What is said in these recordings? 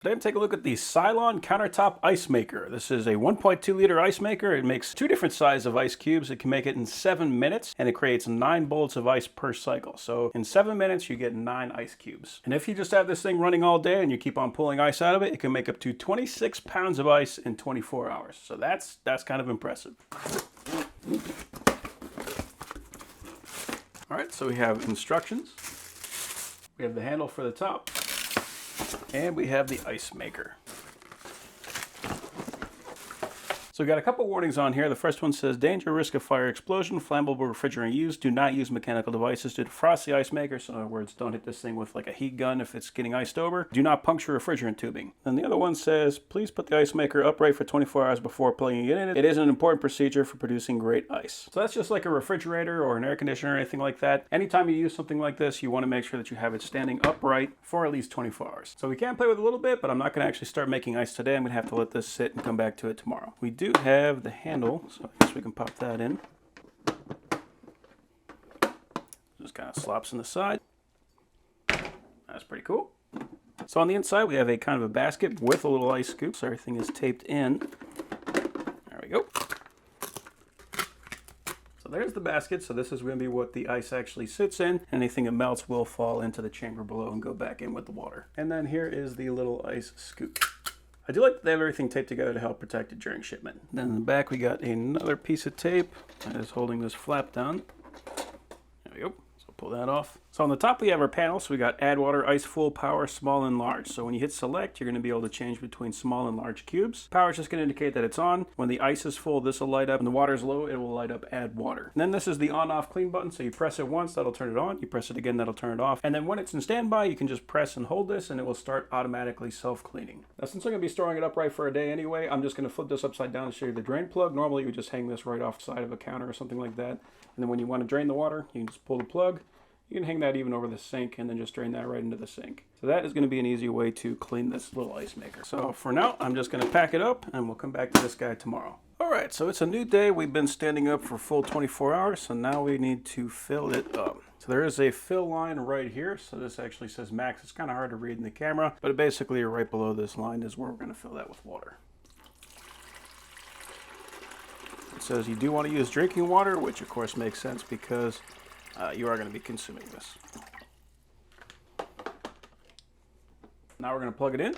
Today I'm taking a look at the Silonn Countertop Ice Maker. This is a 1.2 liter ice maker. It makes two different sizes of ice cubes. It can make it in 7 minutes and it creates 9 bullets of ice per cycle. So in 7 minutes you get 9 ice cubes. And if you just have this thing running all day and you keep on pulling ice out of it, it can make up to 26 pounds of ice in 24 hours. So that's kind of impressive. All right, so we have instructions. We have the handle for the top. And we have the ice maker. So we got a couple warnings on here. The first one says, danger, risk of fire, explosion, flammable refrigerant used. Do not use mechanical devices to defrost the ice maker. So in other words, don't hit this thing with like a heat gun if it's getting iced over. Do not puncture refrigerant tubing. And the other one says, please put the ice maker upright for 24 hours before plugging it in. It is an important procedure for producing great ice. So that's just like a refrigerator or an air conditioner or anything like that. Anytime you use something like this, you want to make sure that you have it standing upright for at least 24 hours. So we can play with it a little bit, but I'm not going to actually start making ice today. I'm going to have to let this sit and come back to it tomorrow. We do have the handle, so I guess we can pop that in. Just kind of slops in the side. That's pretty cool. So on the inside we have a kind of a basket with a little ice scoop, so everything is taped in. There we go. So there's the basket, so this is going to be what the ice actually sits in. Anything that melts will fall into the chamber below and go back in with the water. And then here is the little ice scoop. I do like that they have everything taped together to help protect it during shipment. Then in the back we got another piece of tape that is holding this flap down. There we go. So pull that off. So on the top we have our panel. So we got add water, ice, full, power, small, and large. So when you hit select, you're going to be able to change between small and large cubes. Power is just going to indicate that it's on. When the ice is full, this will light up. When the water is low, it will light up add water. And then this is the on-off clean button. So you press it once, that'll turn it on. You press it again, that'll turn it off. And then when it's in standby, you can just press and hold this and it will start automatically self-cleaning. Now since I'm going to be storing it upright for a day anyway, I'm just going to flip this upside down to show you the drain plug. Normally you would just hang this right off the side of a counter or something like that. And then when you want to drain the water, you can just pull the plug. You can hang that even over the sink and then just drain that right into the sink. So that is going to be an easy way to clean this little ice maker. So for now, I'm just going to pack it up and we'll come back to this guy tomorrow. All right, so it's a new day. We've been standing up for full 24 hours, so now we need to fill it up. So there is a fill line right here. So this actually says max. It's kind of hard to read in the camera, but basically right below this line is where we're going to fill that with water. It says you do want to use drinking water, which of course makes sense because you are going to be consuming this. Now we're going to plug it in.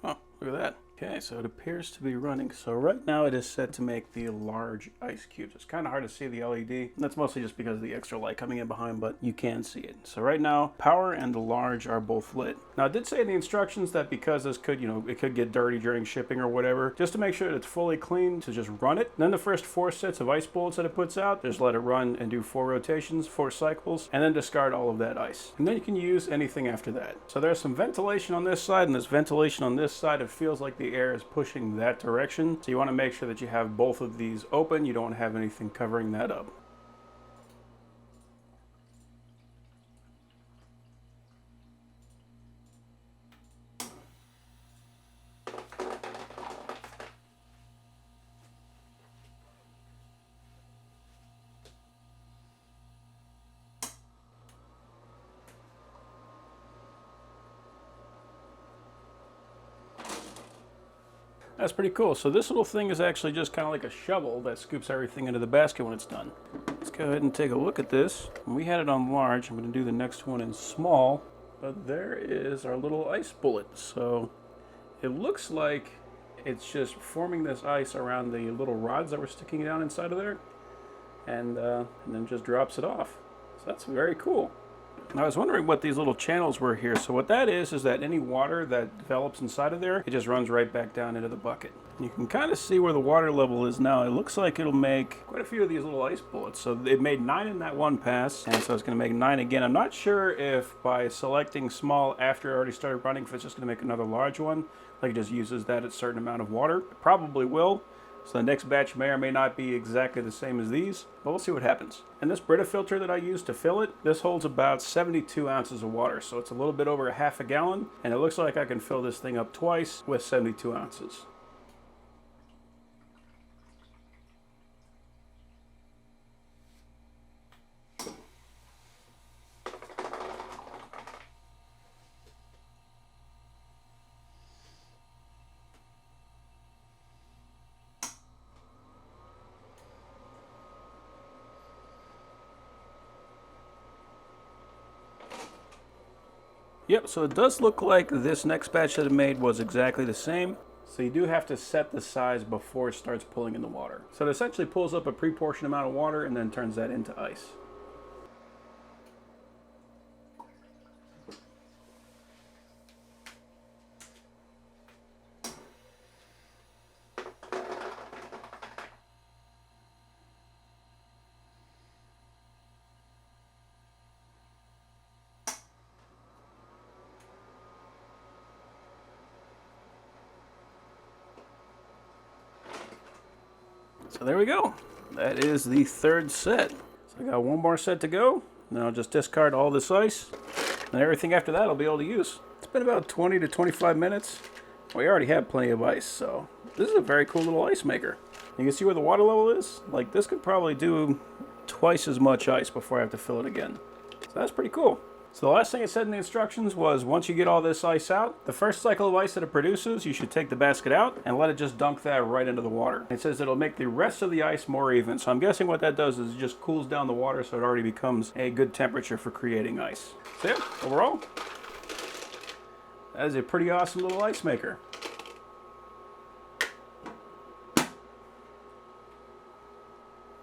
Oh, look at that. Okay, so it appears to be running. So right now it is set to make the large ice cubes. It's kind of hard to see the LED. That's mostly just because of the extra light coming in behind, but you can see it. So right now, power and the large are both lit. Now it did say in the instructions that because this could, it could get dirty during shipping or whatever, just to make sure that it's fully clean, to just run it. And then the first 4 sets of ice bullets that it puts out, just let it run and do 4 rotations, 4 cycles, and then discard all of that ice. And then you can use anything after that. So there's some ventilation on this side and there's ventilation on this side. It feels like the air is pushing that direction. So you want to make sure that you have both of these open. You don't have anything covering that up. That's pretty cool. So this little thing is actually just kind of like a shovel that scoops everything into the basket when it's done. Let's go ahead and take a look at this. We had it on large. I'm going to do the next one in small. But there is our little ice bullet. So it looks like it's just forming this ice around the little rods that were sticking down inside of there. And then just drops it off. So that's very cool. Now, I was wondering what these little channels were here. So what that is that any water that develops inside of there, it just runs right back down into the bucket. You can kind of see where the water level is now. It looks like it'll make quite a few of these little ice bullets. So it made 9 in that one pass, and so it's going to make 9 again. I'm not sure if by selecting small after it already started running, if it's just going to make another large one, like it just uses that at a certain amount of water. It probably will. So the next batch may or may not be exactly the same as these, but we'll see what happens. And this Brita filter that I used to fill it, this holds about 72 ounces of water. So it's a little bit over a half a gallon, and it looks like I can fill this thing up twice with 72 ounces. Yep, so it does look like this next batch that it made was exactly the same. So you do have to set the size before it starts pulling in the water. So it essentially pulls up a pre-portioned amount of water and then turns that into ice. So there we go. That is the third set. So I got one more set to go. Then I'll just discard all this ice. And everything after that I'll be able to use. It's been about 20 to 25 minutes. We already have plenty of ice, so this is a very cool little ice maker. You can see where the water level is. Like, this could probably do twice as much ice before I have to fill it again. So that's pretty cool. So the last thing it said in the instructions was once you get all this ice out, the first cycle of ice that it produces, you should take the basket out and let it just dunk that right into the water. It says it'll make the rest of the ice more even. So I'm guessing what that does is it just cools down the water so it already becomes a good temperature for creating ice. So yeah, overall, that is a pretty awesome little ice maker.